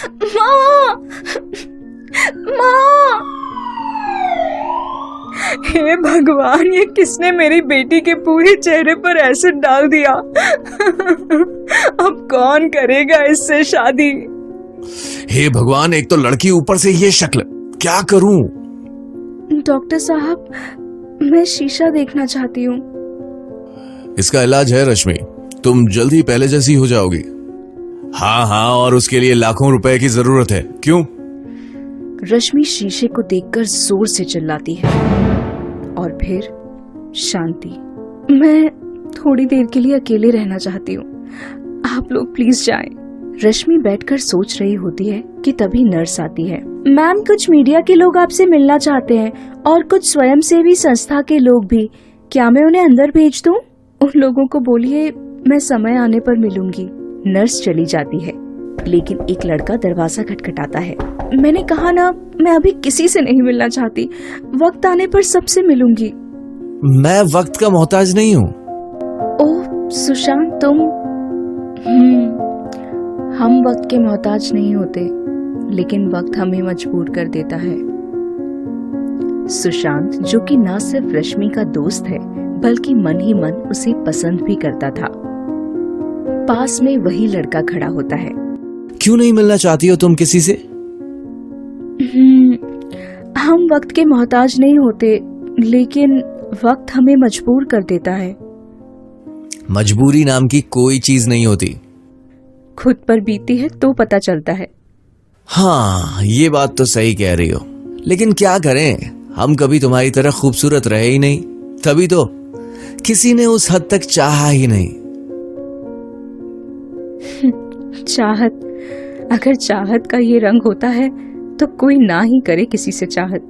माँ, माँ। हे भगवान, ये किसने मेरी बेटी के पूरे चेहरे पर एसिड डाल दिया? अब कौन करेगा इससे शादी? हे भगवान, एक तो लड़की, ऊपर से ये शक्ल, क्या करूं? डॉक्टर साहब, मैं शीशा देखना चाहती हूँ। इसका इलाज है रश्मि, तुम जल्दी पहले जैसी हो जाओगी। हाँ हाँ, और उसके लिए लाखों रुपए की जरूरत है। क्यों? रश्मि शीशे को देखकर जोर से चिल्लाती है और फिर शांति। मैं थोड़ी देर के लिए अकेले रहना चाहती हूँ, आप लोग प्लीज जाएं। रश्मि बैठकर सोच रही होती है कि तभी नर्स आती है। मैम, कुछ मीडिया के लोग आपसे मिलना चाहते हैं और कुछ स्वयंसेवी संस्था के लोग भी। क्या मैं उन्हें अंदर भेज दूं? उन लोगों को बोलिए मैं समय आने पर मिलूंगी। नर्स चली जाती है, लेकिन एक लड़का दरवाजा खटखटाता है। मैंने कहा ना, मैं अभी किसी से नहीं मिलना चाहती, वक्त आने पर सबसे मिलूंगी। मैं वक्त का मोहताज नहीं हूँ। ओह सुशांत, तुम? हम वक्त के मोहताज नहीं होते, लेकिन वक्त हमें मजबूर कर देता है। सुशांत, जो कि न सिर्फ रश्मि का दोस्त है बल्कि मन ही मन उसे पसंद भी करता था, पास में वही लड़का खड़ा होता है। क्यों नहीं मिलना चाहती हो तुम किसी से? हम वक्त के मोहताज नहीं होते, लेकिन वक्त हमें मजबूर कर देता है। मजबूरी नाम की कोई चीज नहीं होती, खुद पर बीती है तो पता चलता है। हाँ, ये बात तो सही कह रही हो, लेकिन क्या करें, हम कभी तुम्हारी तरह खूबसूरत रहे ही नहीं, तभी तो किसी ने उस हद तक चाहा ही नहीं। चाहत, अगर चाहत का ये रंग होता है तो कोई ना ही करे किसी से चाहत।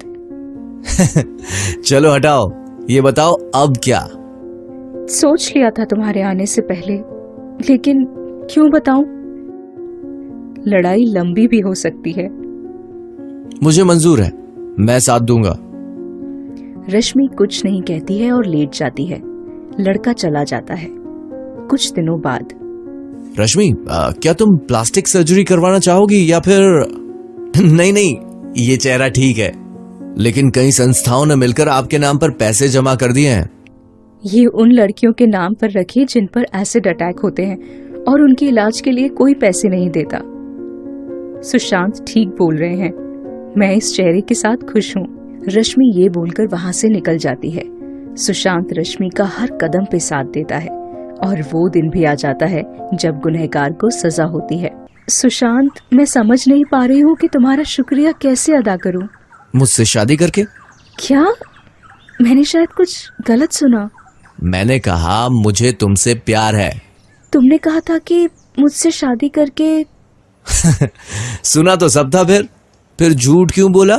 चलो हटाओ, ये बताओ अब क्या? सोच लिया था तुम्हारे आने से पहले, लेकिन क्यों बताऊं? लड़ाई लंबी भी हो सकती है। मुझे मंजूर है, मैं साथ दूंगा। रश्मि कुछ नहीं कहती है और लेट जाती है। लड़का चला जाता है। कुछ दिनों बाद, रश्मि, क्या तुम प्लास्टिक सर्जरी करवाना चाहोगी या फिर? नहीं नहीं, ये चेहरा ठीक है, लेकिन कई संस्थाओं ने मिलकर आपके नाम पर पैसे जमा कर दिए हैं। ये उन लड़कियों के नाम पर रखिए जिन पर एसिड अटैक होते हैं और उनके इलाज के लिए कोई पैसे नहीं देता। सुशांत ठीक बोल रहे हैं, मैं इस चेहरे के साथ खुश हूँ। रश्मि ये बोलकर वहां से निकल जाती है। सुशांत रश्मि का हर कदम पे साथ देता है और वो दिन भी आ जाता है जब गुनहगार को सजा होती है। सुशांत, मैं समझ नहीं पा रही हूँ कि तुम्हारा शुक्रिया कैसे अदा करूँ। मुझसे शादी करके? क्या? मैंने शायद कुछ गलत सुना। मैंने कहा मुझे तुमसे प्यार है। तुमने कहा था कि मुझसे शादी करके। सुना तो सब था, फिर झूठ क्यों बोला?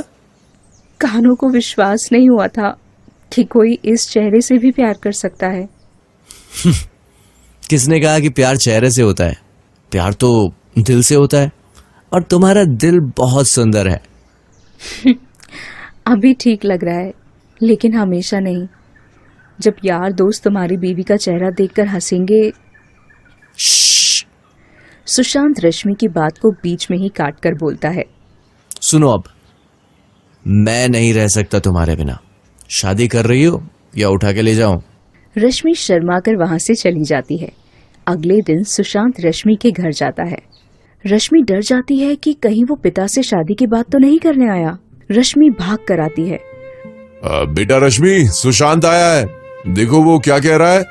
कानों को विश्वास नहीं हुआ था कि कोई इस चेहरे से भी प्यार कर सकता है। किसने कहा कि प्यार चेहरे से होता है? प्यार तो दिल से होता है, और तुम्हारा दिल बहुत सुंदर है। अभी ठीक लग रहा है, लेकिन हमेशा नहीं। जब यार दोस्त तुम्हारी बीवी का चेहरा देखकर हंसेंगे। सुशांत रश्मि की बात को बीच में ही काट कर बोलता है। सुनो, अब मैं नहीं रह सकता तुम्हारे बिना। शादी कर रही हो या उठा के ले जाऊं? रश्मि शर्मा कर वहां से चली जाती है। अगले दिन सुशांत रश्मि के घर जाता है। रश्मि डर जाती है कि कहीं वो पिता से शादी की बात तो नहीं करने आया। रश्मि भाग कर आती है। बेटा रश्मि, सुशांत आया है, देखो वो क्या कह रहा है।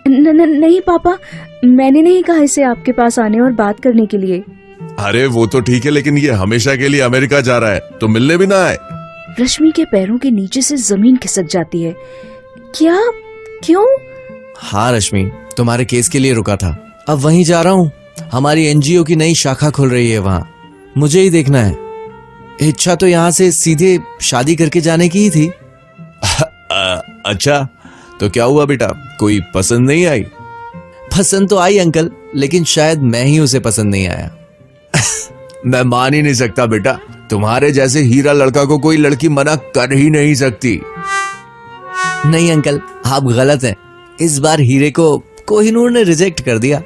नहीं पापा, मैंने नहीं कहा इसे आपके पास आने और बात करने के लिए। अरे वो तो ठीक है, लेकिन ये हमेशा के लिए अमेरिका जा रहा है, तो मिलने भी ना आए। रश्मि के पैरों के नीचे से जमीन खिसक जाती है। क्या? क्यों? हाँ रश्मि, तुम्हारे केस के लिए रुका था, अब वहीं जा रहा हूँ। हमारी एनजीओ की नई शाखा खुल रही है वहाँ, मुझे ही देखना है। इच्छा तो यहाँ से सीधे शादी करके जाने की ही थी। अच्छा, तो क्या हुआ बेटा, कोई पसंद नहीं आई? पसंद तो आई अंकल, लेकिन शायद मैं ही उसे पसंद नहीं आया। मैं मान ही नहीं सकता बेटा, तुम्हारे जैसे हीरा लड़का को कोई लड़की मना कर ही नहीं सकती। नहीं अंकल, आप गलत हैं। इस बार हीरे को कोहिनूर ने रिजेक्ट कर दिया।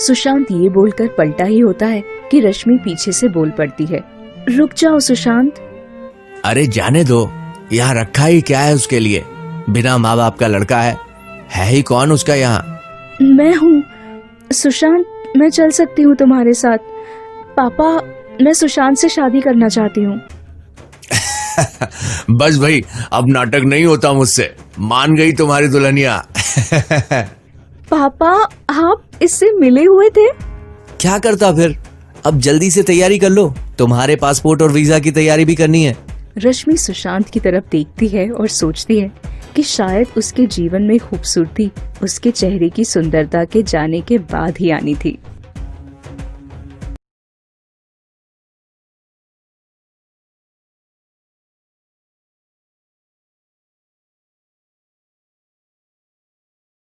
सुशांत ये बोलकर पलटा ही होता है कि रश्मि पीछे से बोल पड़ती है, रुक जाओ सुशांत। अरे जाने दो, यहाँ रखा ही क्या है उसके लिए? बिना माँ बाप का लड़का है ही कौन उसका यहाँ? मैं हूँ सुशांत, मैं चल सकती हूँ तुम्हारे साथ। पापा, मैं सुशांत से शादी करना चाहती हूँ। बस भाई, अब नाटक नहीं होता मुझसे। मान गई तुम्हारी दुल्हनिया। पापा, आप इससे मिले हुए थे? क्या करता फिर? अब जल्दी से तैयारी कर लो, तुम्हारे पासपोर्ट और वीजा की तैयारी भी करनी है। रश्मि सुशांत की तरफ देखती है और सोचती है कि शायद उसके जीवन में खूबसूरती उसके चेहरे की सुंदरता के जाने के बाद ही आनी थी।